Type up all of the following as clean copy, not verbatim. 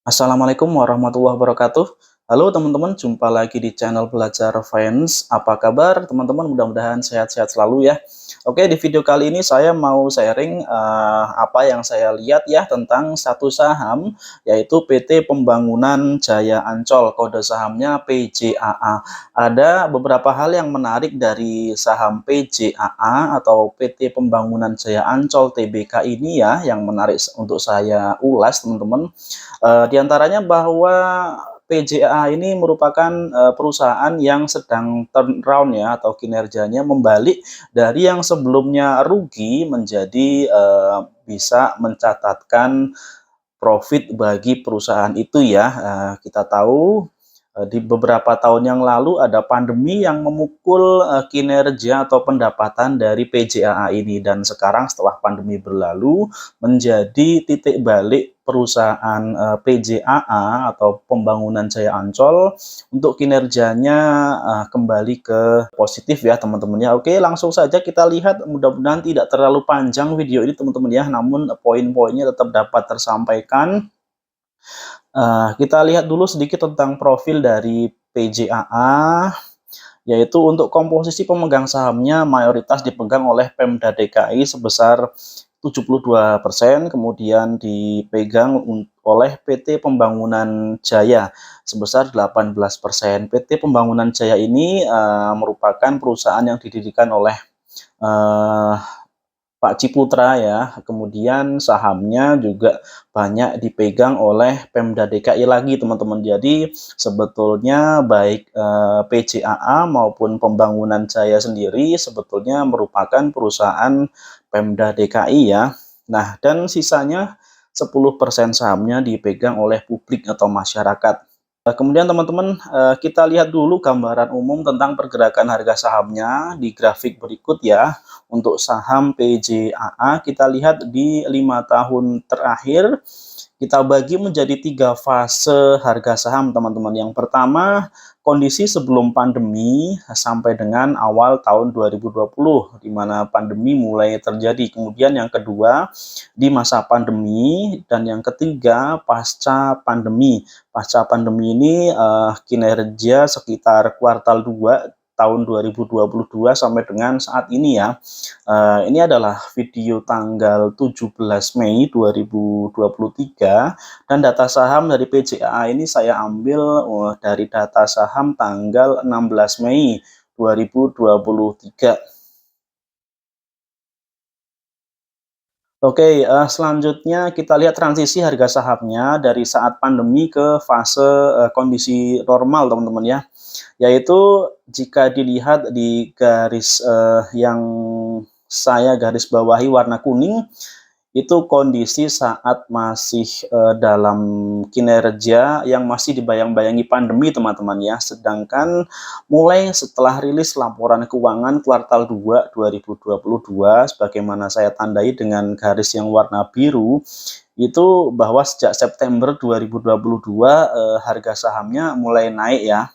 Assalamualaikum warahmatullahi wabarakatuh. Halo teman-teman, jumpa lagi di channel Belajar Finance. Apa kabar teman-teman? Mudah-mudahan sehat-sehat selalu ya. Oke, di video kali ini saya mau sharing apa yang saya lihat ya tentang satu saham, yaitu PT Pembangunan Jaya Ancol, kode sahamnya PJAA. Ada beberapa hal yang menarik dari saham PJAA atau PT Pembangunan Jaya Ancol TBK ini ya, yang menarik untuk saya ulas teman-teman. Di antaranya bahwa PJA ini merupakan perusahaan yang sedang turnaround ya, atau kinerjanya membalik dari yang sebelumnya rugi menjadi bisa mencatatkan profit bagi perusahaan itu ya. Kita tahu di beberapa tahun yang lalu ada pandemi yang memukul kinerja atau pendapatan dari PJAA ini, dan sekarang setelah pandemi berlalu menjadi titik balik perusahaan PJAA atau Pembangunan Jaya Ancol untuk kinerjanya kembali ke positif ya teman-teman ya. Oke, langsung saja kita lihat, mudah-mudahan tidak terlalu panjang video ini teman-teman ya, namun poin-poinnya tetap dapat tersampaikan. Kita lihat dulu sedikit tentang profil dari PJAA, yaitu untuk komposisi pemegang sahamnya mayoritas dipegang oleh Pemda DKI sebesar 72%, kemudian dipegang oleh PT Pembangunan Jaya sebesar 18%. PT Pembangunan Jaya ini merupakan perusahaan yang didirikan oleh uh, Pak Ciputra ya, kemudian sahamnya juga banyak dipegang oleh Pemda DKI lagi teman-teman. Jadi sebetulnya baik PJAA maupun Pembangunan Jaya sendiri sebetulnya merupakan perusahaan Pemda DKI ya. Nah, dan sisanya 10% sahamnya dipegang oleh publik atau masyarakat. Kemudian teman-teman, kita lihat dulu gambaran umum tentang pergerakan harga sahamnya di grafik berikut ya. Untuk saham PJAA kita lihat di 5 tahun terakhir, kita bagi menjadi 3 fase harga saham teman-teman. Yang pertama, kondisi sebelum pandemi sampai dengan awal tahun 2020, di mana pandemi mulai terjadi. Kemudian yang kedua, di masa pandemi, dan yang ketiga pasca pandemi. Pasca pandemi ini kinerja sekitar kuartal 2 tahun 2022 sampai dengan saat ini ya. Ini adalah video tanggal 17 Mei 2023, dan data saham dari PJAA ini saya ambil dari data saham tanggal 16 Mei 2023. Oke, selanjutnya kita lihat transisi harga sahamnya dari saat pandemi ke fase kondisi normal teman-teman ya. Yaitu jika dilihat di garis yang saya garis bawahi warna kuning, itu kondisi saat masih dalam kinerja yang masih dibayang-bayangi pandemi teman-teman ya. Sedangkan mulai setelah rilis laporan keuangan kuartal 2 2022, sebagaimana saya tandai dengan garis yang warna biru, itu bahwa sejak September 2022 harga sahamnya mulai naik ya.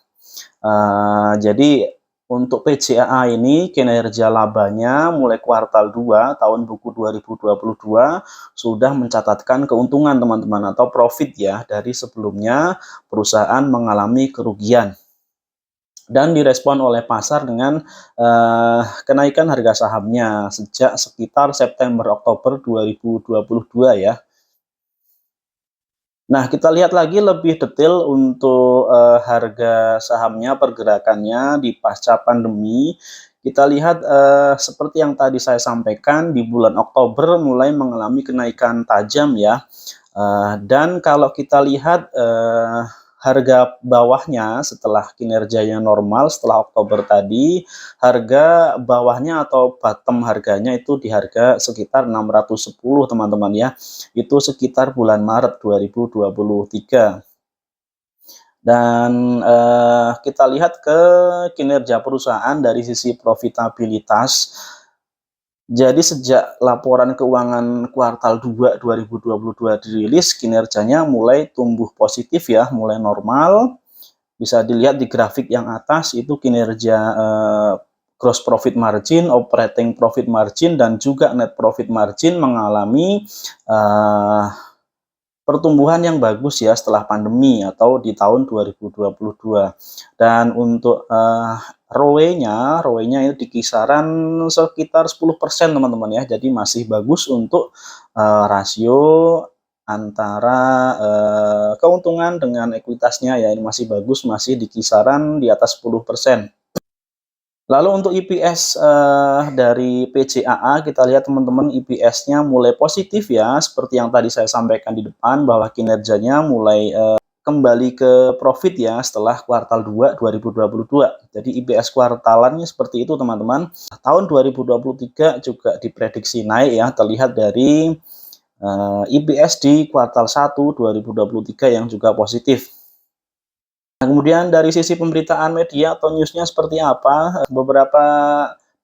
Jadi untuk PJAA ini kinerja labanya mulai kuartal 2 tahun buku 2022 sudah mencatatkan keuntungan teman-teman, atau profit ya, dari sebelumnya perusahaan mengalami kerugian. Dan direspon oleh pasar dengan kenaikan harga sahamnya sejak sekitar September Oktober 2022 ya. Nah, kita lihat lagi lebih detail untuk harga sahamnya, pergerakannya di pasca pandemi. Kita lihat seperti yang tadi saya sampaikan, di bulan Oktober mulai mengalami kenaikan tajam ya. Dan kalau kita lihat harga bawahnya setelah kinerjanya normal setelah Oktober tadi, harga bawahnya atau bottom harganya itu di harga sekitar 610 teman-teman ya. Itu sekitar bulan Maret 2023. Dan kita lihat ke kinerja perusahaan dari sisi profitabilitas. Jadi sejak laporan keuangan kuartal 2 2022 dirilis, kinerjanya mulai tumbuh positif ya, mulai normal. Bisa dilihat di grafik yang atas, itu kinerja gross profit margin, operating profit margin, dan juga net profit margin mengalami pertumbuhan yang bagus ya setelah pandemi atau di tahun 2022. Dan untuk ROE-nya itu di kisaran sekitar 10% teman-teman ya. Jadi masih bagus untuk rasio antara keuntungan dengan ekuitasnya ya, ini masih bagus, masih di kisaran di atas 10%. Lalu untuk IPS dari PJAA kita lihat teman-teman, IPS-nya mulai positif ya, seperti yang tadi saya sampaikan di depan bahwa kinerjanya mulai kembali ke profit ya setelah kuartal 2 2022. Jadi IPS kuartalannya seperti itu teman-teman. Tahun 2023 juga diprediksi naik ya, terlihat dari IPS di kuartal 1 2023 yang juga positif. Nah, kemudian dari sisi pemberitaan media atau newsnya seperti apa? Beberapa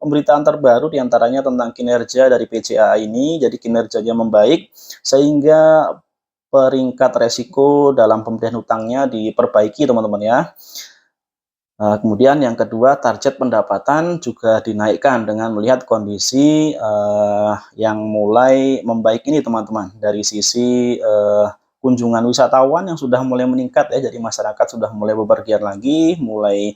pemberitaan terbaru diantaranya tentang kinerja dari PJAA ini, jadi kinerjanya membaik, sehingga peringkat resiko dalam pemberian hutangnya diperbaiki teman-teman ya. Kemudian yang kedua, target pendapatan juga dinaikkan dengan melihat kondisi yang mulai membaik ini teman-teman. Dari sisi kunjungan wisatawan yang sudah mulai meningkat ya, jadi masyarakat sudah mulai bepergian lagi, mulai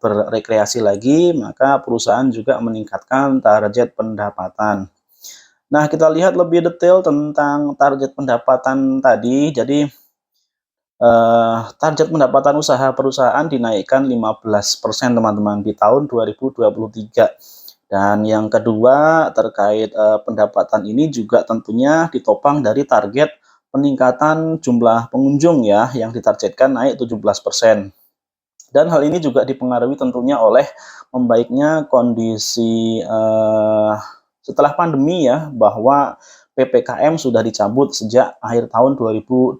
berrekreasi lagi, maka perusahaan juga meningkatkan target pendapatan. Nah, kita lihat lebih detail tentang target pendapatan tadi. Jadi target pendapatan usaha perusahaan dinaikkan 15% teman-teman di tahun 2023. Dan yang kedua terkait pendapatan ini juga tentunya ditopang dari target peningkatan jumlah pengunjung ya, yang ditargetkan naik 17%. Dan hal ini juga dipengaruhi tentunya oleh membaiknya kondisi setelah pandemi ya, bahwa PPKM sudah dicabut sejak akhir tahun 2022.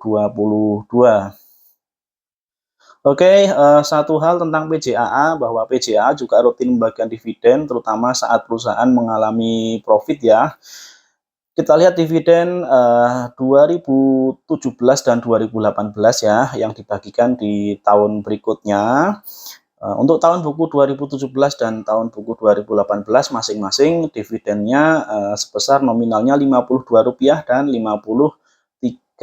Oke, satu hal tentang PJAA, bahwa PJAA juga rutin membagikan dividen terutama saat perusahaan mengalami profit ya. Kita lihat dividen 2017 dan 2018 ya, yang dibagikan di tahun berikutnya. Untuk tahun buku 2017 dan tahun buku 2018 masing-masing dividennya sebesar nominalnya Rp52 dan Rp53.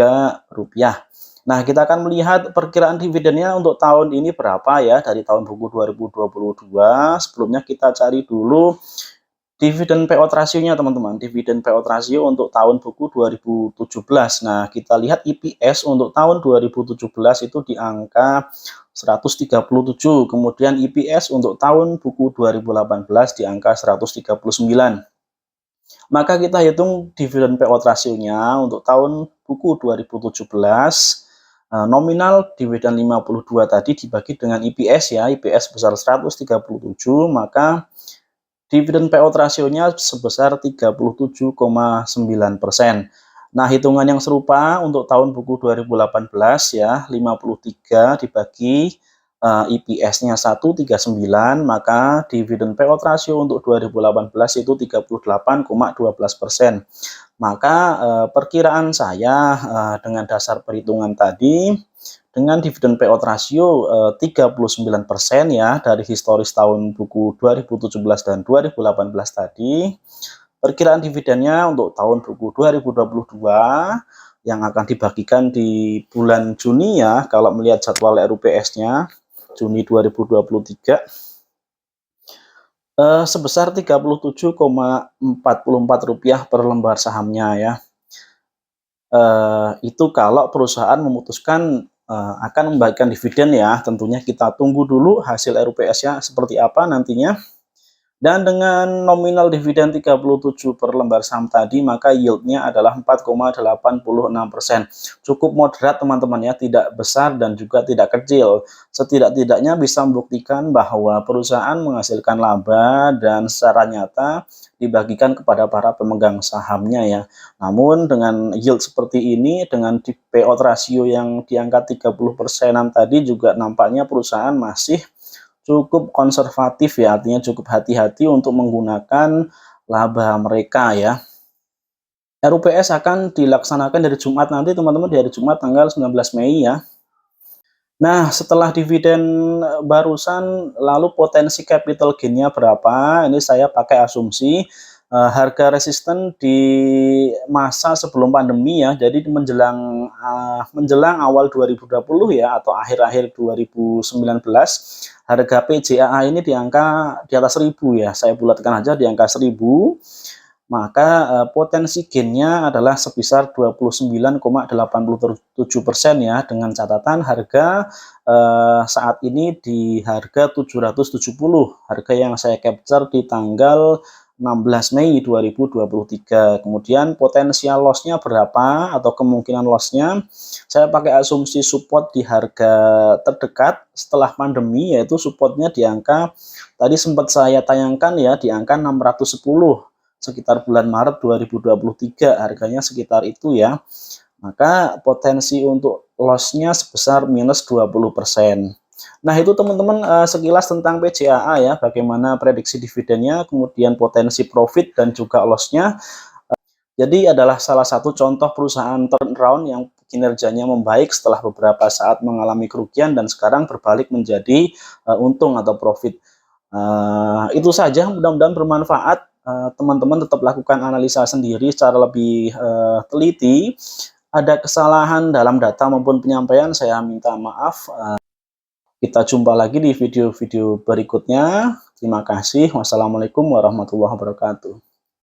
Nah, kita akan melihat perkiraan dividennya untuk tahun ini berapa ya dari tahun buku 2022. Sebelumnya kita cari dulu dividen payout rasionya teman-teman. Dividen payout rasio untuk tahun buku 2017. Nah, kita lihat EPS untuk tahun 2017 itu di angka 137. Kemudian EPS untuk tahun buku 2018 di angka 139. Maka kita hitung dividen payout rasionya untuk tahun buku 2017, nominal dividen 52 tadi dibagi dengan EPS ya, EPS sebesar 137, maka dividen payout rasionya sebesar 37,9%. Nah, hitungan yang serupa untuk tahun buku 2018 ya, 53 dibagi EPS-nya 139, maka dividen payout rasio untuk 2018 itu 38,12%. Maka perkiraan saya dengan dasar perhitungan tadi, dengan dividen payout rasio 39% ya dari historis tahun buku 2017 dan 2018 tadi, perkiraan dividennya untuk tahun buku 2022 yang akan dibagikan di bulan Juni ya, kalau melihat jadwal RUPS-nya Juni 2023, sebesar Rp37,44 per lembar sahamnya ya. Itu kalau perusahaan memutuskan akan membagikan dividen ya, tentunya kita tunggu dulu hasil RUPS-nya seperti apa nantinya. Dan dengan nominal dividen 37 per lembar saham tadi, maka yield-nya adalah 4,86%. Cukup moderat teman-teman ya, tidak besar dan juga tidak kecil. Setidak-tidaknya bisa membuktikan bahwa perusahaan menghasilkan laba dan secara nyata dibagikan kepada para pemegang sahamnya ya. Namun dengan yield seperti ini, dengan payout rasio yang di angka 30%-an tadi, juga nampaknya perusahaan masih cukup konservatif ya, artinya cukup hati-hati untuk menggunakan laba mereka ya. RUPS akan dilaksanakan dari Jumat nanti teman-teman, di hari Jumat tanggal 19 Mei ya. Nah, setelah dividen barusan, lalu potensi capital gain-nya berapa? Ini saya pakai asumsi harga resisten di masa sebelum pandemi ya. Jadi menjelang awal 2020 ya, atau akhir-akhir 2019, harga PJAA ini di angka di atas 1.000 ya. Saya bulatkan aja di angka 1.000. Maka potensi gainnya adalah sebesar 29,87% ya, dengan catatan harga saat ini di harga 770, harga yang saya capture di tanggal 16 Mei 2023. Kemudian potensial loss-nya berapa atau kemungkinan loss-nya, saya pakai asumsi support di harga terdekat setelah pandemi, yaitu supportnya di angka, tadi sempat saya tayangkan ya, di angka 610 sekitar bulan Maret 2023, harganya sekitar itu ya. Maka potensi untuk loss-nya sebesar minus 20%. Nah, itu teman-teman sekilas tentang PJAA ya, bagaimana prediksi dividennya, kemudian potensi profit dan juga loss-nya. Jadi adalah salah satu contoh perusahaan turnaround yang kinerjanya membaik setelah beberapa saat mengalami kerugian dan sekarang berbalik menjadi untung atau profit. Itu saja, mudah-mudahan bermanfaat. Teman-teman tetap lakukan analisa sendiri secara lebih teliti. Ada kesalahan dalam data maupun penyampaian, saya minta maaf. Kita jumpa lagi di video-video berikutnya. Terima kasih. Wassalamualaikum warahmatullahi wabarakatuh.